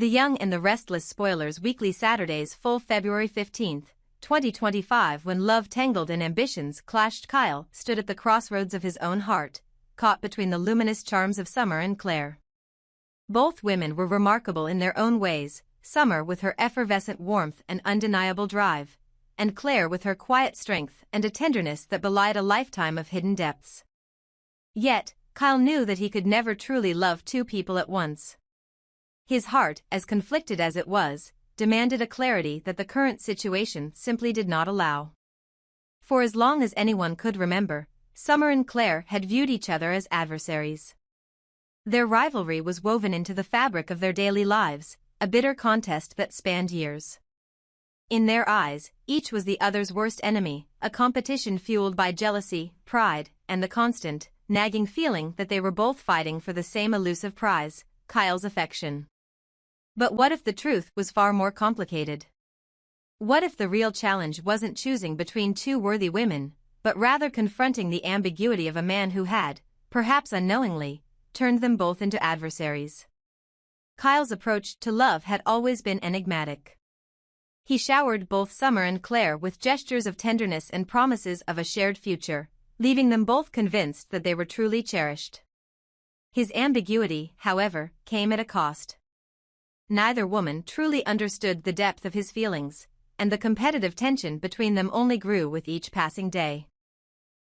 The Young and the Restless spoilers weekly Saturdays full February 15, 2025 when love tangled and ambitions clashed. Kyle stood at the crossroads of his own heart, caught between the luminous charms of Summer and Claire. Both women were remarkable in their own ways, Summer with her effervescent warmth and undeniable drive, and Claire with her quiet strength and a tenderness that belied a lifetime of hidden depths. Yet, Kyle knew that he could never truly love two people at once. His heart, as conflicted as it was, demanded a clarity that the current situation simply did not allow. For as long as anyone could remember, Summer and Claire had viewed each other as adversaries. Their rivalry was woven into the fabric of their daily lives, a bitter contest that spanned years. In their eyes, each was the other's worst enemy, a competition fueled by jealousy, pride, and the constant, nagging feeling that they were both fighting for the same elusive prize, Kyle's affection. But what if the truth was far more complicated? What if the real challenge wasn't choosing between two worthy women, but rather confronting the ambiguity of a man who had, perhaps unknowingly, turned them both into adversaries? Kyle's approach to love had always been enigmatic. He showered both Summer and Claire with gestures of tenderness and promises of a shared future, leaving them both convinced that they were truly cherished. His ambiguity, however, came at a cost. Neither woman truly understood the depth of his feelings, and the competitive tension between them only grew with each passing day.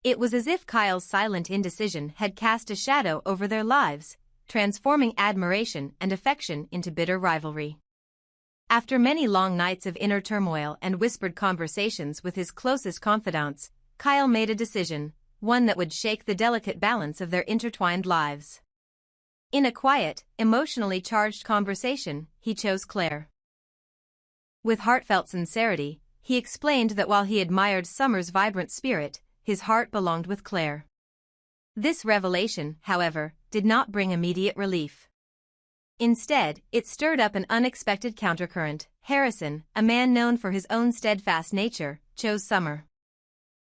It was as if Kyle's silent indecision had cast a shadow over their lives, transforming admiration and affection into bitter rivalry. After many long nights of inner turmoil and whispered conversations with his closest confidants, Kyle made a decision, one that would shake the delicate balance of their intertwined lives. In a quiet, emotionally charged conversation, he chose Claire. With heartfelt sincerity, he explained that while he admired Summer's vibrant spirit, his heart belonged with Claire. This revelation, however, did not bring immediate relief. Instead, it stirred up an unexpected countercurrent. Harrison, a man known for his own steadfast nature, chose Summer.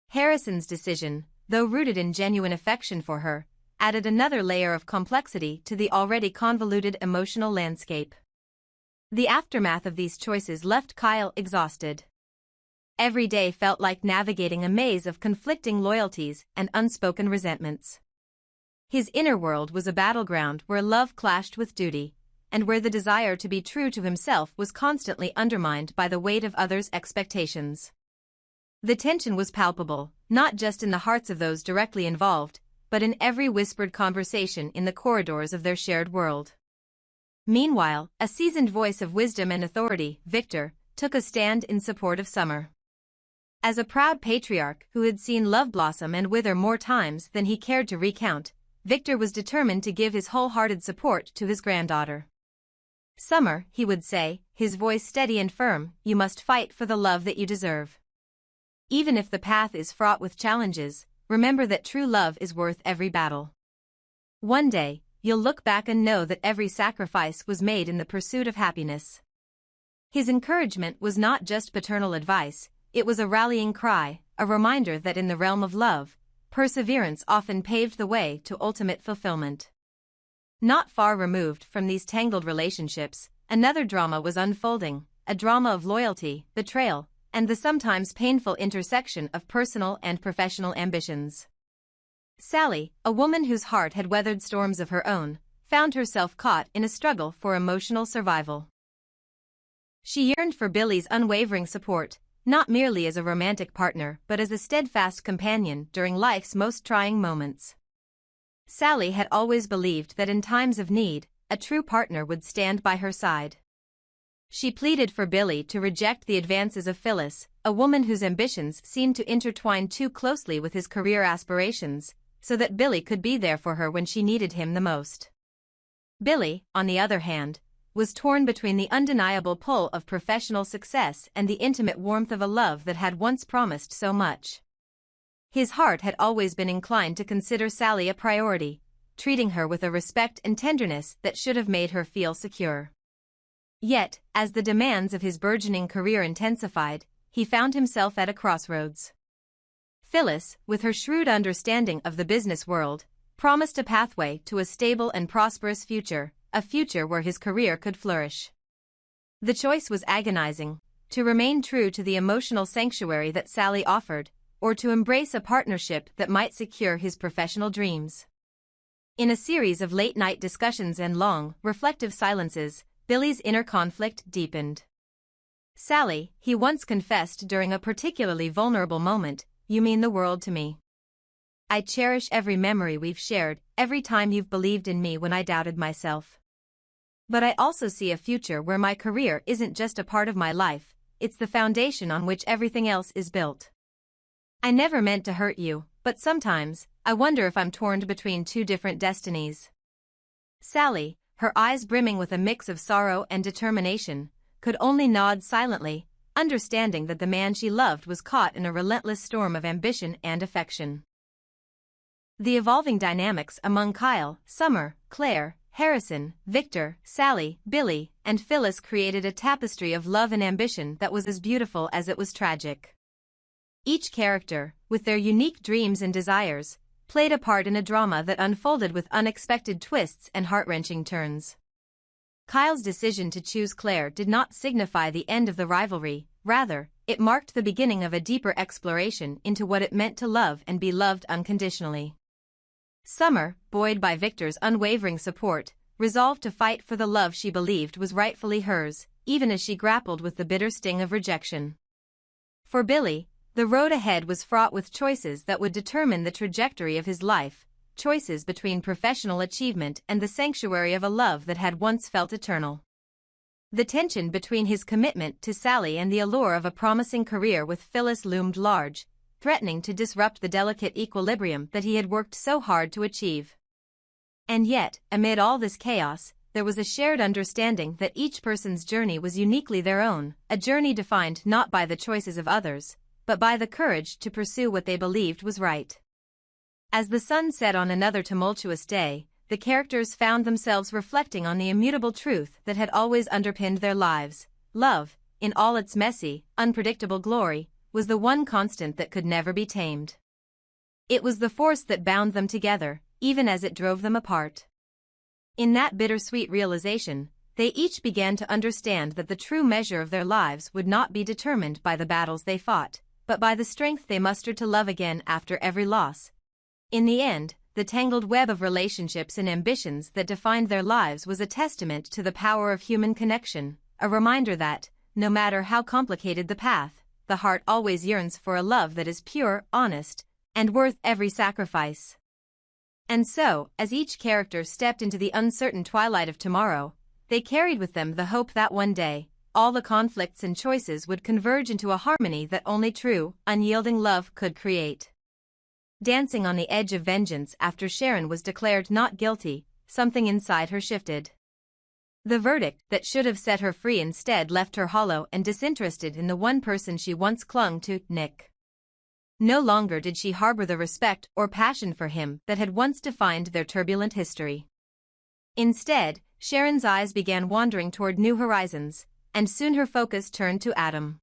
Harrison's decision, though rooted in genuine affection for her, added another layer of complexity to the already convoluted emotional landscape. The aftermath of these choices left Kyle exhausted. Every day felt like navigating a maze of conflicting loyalties and unspoken resentments. His inner world was a battleground where love clashed with duty, and where the desire to be true to himself was constantly undermined by the weight of others' expectations. The tension was palpable, not just in the hearts of those directly involved, but in every whispered conversation in the corridors of their shared world. Meanwhile, a seasoned voice of wisdom and authority, Victor, took a stand in support of Summer. As a proud patriarch who had seen love blossom and wither more times than he cared to recount, Victor was determined to give his wholehearted support to his granddaughter. Summer, he would say, his voice steady and firm, you must fight for the love that you deserve. Even if the path is fraught with challenges, remember that true love is worth every battle. One day, you'll look back and know that every sacrifice was made in the pursuit of happiness. His encouragement was not just paternal advice, it was a rallying cry, a reminder that in the realm of love, perseverance often paved the way to ultimate fulfillment. Not far removed from these tangled relationships, another drama was unfolding, a drama of loyalty, betrayal, and the sometimes painful intersection of personal and professional ambitions. Sally, a woman whose heart had weathered storms of her own, found herself caught in a struggle for emotional survival. She yearned for Billy's unwavering support, not merely as a romantic partner but as a steadfast companion during life's most trying moments. Sally had always believed that in times of need, a true partner would stand by her side. She pleaded for Billy to reject the advances of Phyllis, a woman whose ambitions seemed to intertwine too closely with his career aspirations, so that Billy could be there for her when she needed him the most. Billy, on the other hand, was torn between the undeniable pull of professional success and the intimate warmth of a love that had once promised so much. His heart had always been inclined to consider Sally a priority, treating her with a respect and tenderness that should have made her feel secure. Yet, as the demands of his burgeoning career intensified, he found himself at a crossroads. Phyllis, with her shrewd understanding of the business world, promised a pathway to a stable and prosperous future, a future where his career could flourish. The choice was agonizing: to remain true to the emotional sanctuary that Sally offered, or to embrace a partnership that might secure his professional dreams. In a series of late-night discussions and long, reflective silences, Billy's inner conflict deepened. "Sally," he once confessed during a particularly vulnerable moment, "you mean the world to me. I cherish every memory we've shared, every time you've believed in me when I doubted myself. But I also see a future where my career isn't just a part of my life, it's the foundation on which everything else is built. I never meant to hurt you, but sometimes, I wonder if I'm torn between two different destinies." Sally, her eyes brimming with a mix of sorrow and determination, could only nod silently, understanding that the man she loved was caught in a relentless storm of ambition and affection. The evolving dynamics among Kyle, Summer, Claire, Harrison, Victor, Sally, Billy, and Phyllis created a tapestry of love and ambition that was as beautiful as it was tragic. Each character, with their unique dreams and desires, played a part in a drama that unfolded with unexpected twists and heart-wrenching turns. Kyle's decision to choose Claire did not signify the end of the rivalry, rather, it marked the beginning of a deeper exploration into what it meant to love and be loved unconditionally. Summer, buoyed by Victor's unwavering support, resolved to fight for the love she believed was rightfully hers, even as she grappled with the bitter sting of rejection. For Billy, the road ahead was fraught with choices that would determine the trajectory of his life, choices between professional achievement and the sanctuary of a love that had once felt eternal. The tension between his commitment to Sally and the allure of a promising career with Phyllis loomed large, threatening to disrupt the delicate equilibrium that he had worked so hard to achieve. And yet, amid all this chaos, there was a shared understanding that each person's journey was uniquely their own, a journey defined not by the choices of others, but by the courage to pursue what they believed was right. As the sun set on another tumultuous day, the characters found themselves reflecting on the immutable truth that had always underpinned their lives: love, in all its messy, unpredictable glory, was the one constant that could never be tamed. It was the force that bound them together, even as it drove them apart. In that bittersweet realization, they each began to understand that the true measure of their lives would not be determined by the battles they fought, but by the strength they mustered to love again after every loss. In the end, the tangled web of relationships and ambitions that defined their lives was a testament to the power of human connection, a reminder that, no matter how complicated the path, the heart always yearns for a love that is pure, honest, and worth every sacrifice. And so, as each character stepped into the uncertain twilight of tomorrow, they carried with them the hope that one day, all the conflicts and choices would converge into a harmony that only true, unyielding love could create. Dancing on the edge of vengeance after Sharon was declared not guilty, something inside her shifted. The verdict that should have set her free instead left her hollow and disinterested in the one person she once clung to, Nick. No longer did she harbor the respect or passion for him that had once defined their turbulent history. Instead, Sharon's eyes began wandering toward new horizons, and soon her focus turned to Adam.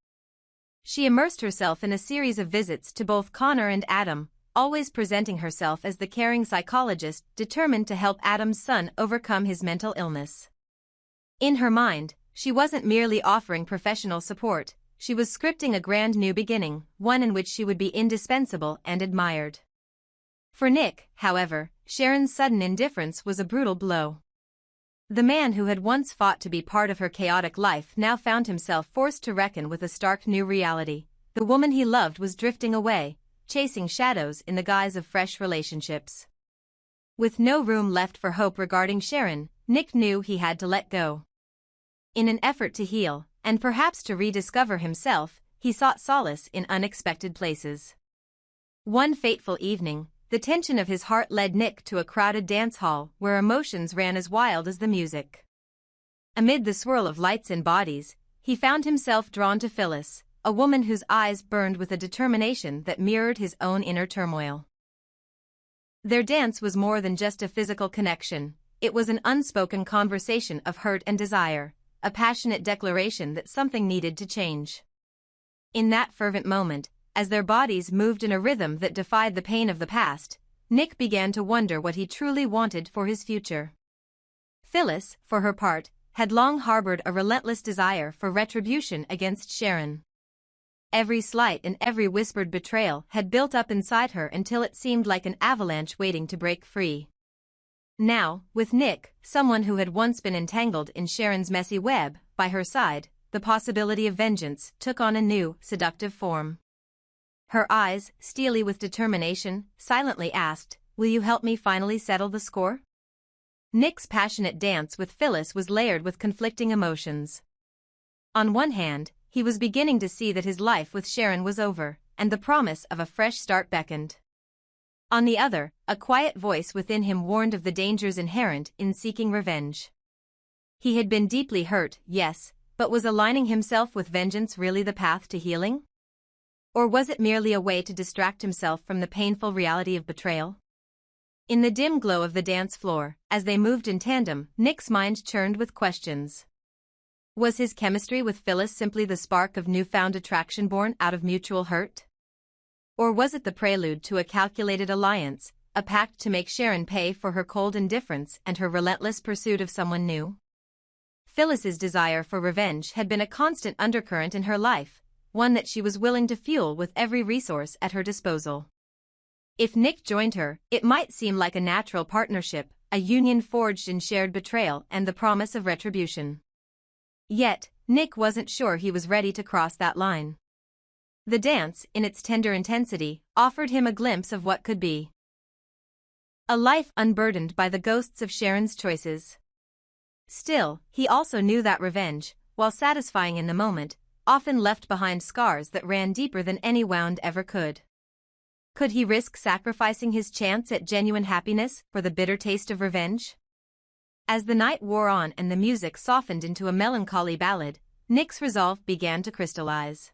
She immersed herself in a series of visits to both Connor and Adam, always presenting herself as the caring psychologist determined to help Adam's son overcome his mental illness. In her mind, she wasn't merely offering professional support, she was scripting a grand new beginning, one in which she would be indispensable and admired. For Nick, however, Sharon's sudden indifference was a brutal blow. The man who had once fought to be part of her chaotic life now found himself forced to reckon with a stark new reality. The woman he loved was drifting away, chasing shadows in the guise of fresh relationships. With no room left for hope regarding Sharon, Nick knew he had to let go. In an effort to heal, and perhaps to rediscover himself, he sought solace in unexpected places. One fateful evening, the tension of his heart led Nick to a crowded dance hall where emotions ran as wild as the music. Amid the swirl of lights and bodies, he found himself drawn to Phyllis, a woman whose eyes burned with a determination that mirrored his own inner turmoil. Their dance was more than just a physical connection, it was an unspoken conversation of hurt and desire, a passionate declaration that something needed to change. In that fervent moment, as their bodies moved in a rhythm that defied the pain of the past, Nick began to wonder what he truly wanted for his future. Phyllis, for her part, had long harbored a relentless desire for retribution against Sharon. Every slight and every whispered betrayal had built up inside her until it seemed like an avalanche waiting to break free. Now, with Nick, someone who had once been entangled in Sharon's messy web, by her side, the possibility of vengeance took on a new, seductive form. Her eyes, steely with determination, silently asked, "Will you help me finally settle the score?" Nick's passionate dance with Phyllis was layered with conflicting emotions. On one hand, he was beginning to see that his life with Sharon was over, and the promise of a fresh start beckoned. On the other, a quiet voice within him warned of the dangers inherent in seeking revenge. He had been deeply hurt, yes, but was aligning himself with vengeance really the path to healing? Or was it merely a way to distract himself from the painful reality of betrayal? In the dim glow of the dance floor, as they moved in tandem, Nick's mind churned with questions. Was his chemistry with Phyllis simply the spark of newfound attraction born out of mutual hurt? Or was it the prelude to a calculated alliance, a pact to make Sharon pay for her cold indifference and her relentless pursuit of someone new? Phyllis's desire for revenge had been a constant undercurrent in her life, one that she was willing to fuel with every resource at her disposal. If Nick joined her, it might seem like a natural partnership, a union forged in shared betrayal and the promise of retribution. Yet, Nick wasn't sure he was ready to cross that line. The dance, in its tender intensity, offered him a glimpse of what could be. A life unburdened by the ghosts of Sharon's choices. Still, he also knew that revenge, while satisfying in the moment, often left behind scars that ran deeper than any wound ever could. Could he risk sacrificing his chance at genuine happiness for the bitter taste of revenge? As the night wore on and the music softened into a melancholy ballad, Nick's resolve began to crystallize.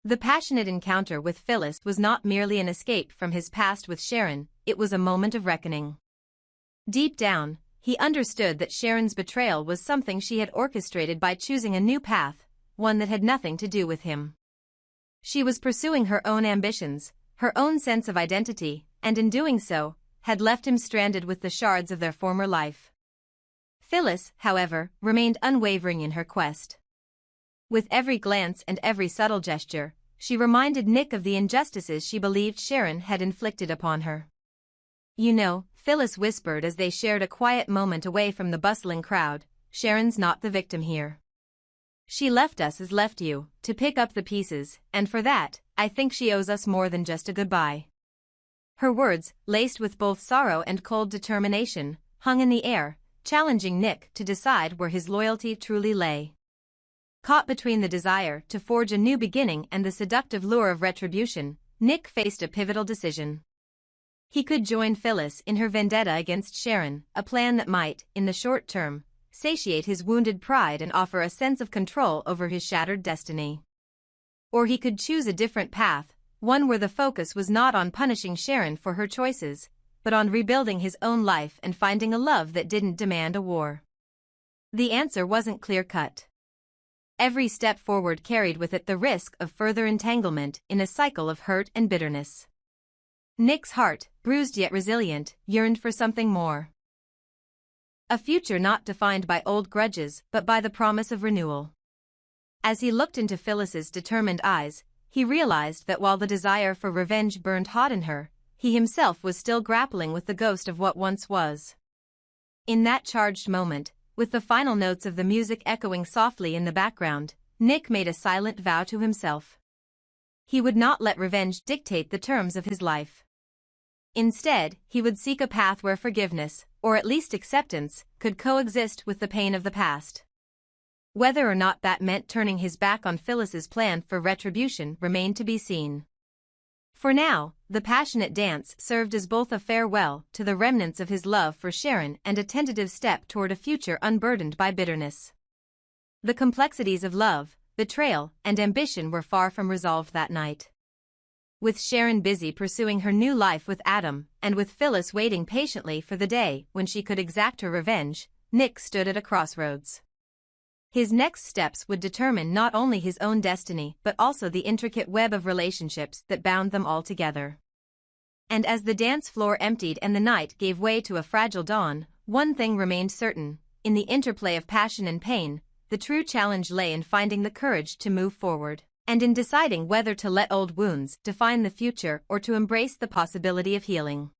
The passionate encounter with Phyllis was not merely an escape from his past with Sharon, it was a moment of reckoning. Deep down, he understood that Sharon's betrayal was something she had orchestrated by choosing a new path, one that had nothing to do with him. She was pursuing her own ambitions, her own sense of identity, and in doing so, had left him stranded with the shards of their former life. Phyllis, however, remained unwavering in her quest. With every glance and every subtle gesture, she reminded Nick of the injustices she believed Sharon had inflicted upon her. "You know," Phyllis whispered as they shared a quiet moment away from the bustling crowd, "Sharon's not the victim here. She left us as left you, to pick up the pieces, and for that, I think she owes us more than just a goodbye." Her words, laced with both sorrow and cold determination, hung in the air, challenging Nick to decide where his loyalty truly lay. Caught between the desire to forge a new beginning and the seductive lure of retribution, Nick faced a pivotal decision. He could join Phyllis in her vendetta against Sharon, a plan that might, in the short term, satiate his wounded pride and offer a sense of control over his shattered destiny. Or he could choose a different path, one where the focus was not on punishing Sharon for her choices, but on rebuilding his own life and finding a love that didn't demand a war. The answer wasn't clear-cut. Every step forward carried with it the risk of further entanglement in a cycle of hurt and bitterness. Nick's heart, bruised yet resilient, yearned for something more. A future not defined by old grudges but by the promise of renewal. As he looked into Phyllis's determined eyes, he realized that while the desire for revenge burned hot in her, he himself was still grappling with the ghost of what once was. In that charged moment, with the final notes of the music echoing softly in the background, Nick made a silent vow to himself. He would not let revenge dictate the terms of his life. Instead, he would seek a path where forgiveness, or at least acceptance, could coexist with the pain of the past. Whether or not that meant turning his back on Phyllis's plan for retribution remained to be seen. For now, the passionate dance served as both a farewell to the remnants of his love for Sharon and a tentative step toward a future unburdened by bitterness. The complexities of love, betrayal, and ambition were far from resolved that night. With Sharon busy pursuing her new life with Adam, and with Phyllis waiting patiently for the day when she could exact her revenge, Nick stood at a crossroads. His next steps would determine not only his own destiny but also the intricate web of relationships that bound them all together. And as the dance floor emptied and the night gave way to a fragile dawn, one thing remained certain: In the interplay of passion and pain, the true challenge lay in finding the courage to move forward, and in deciding whether to let old wounds define the future or to embrace the possibility of healing.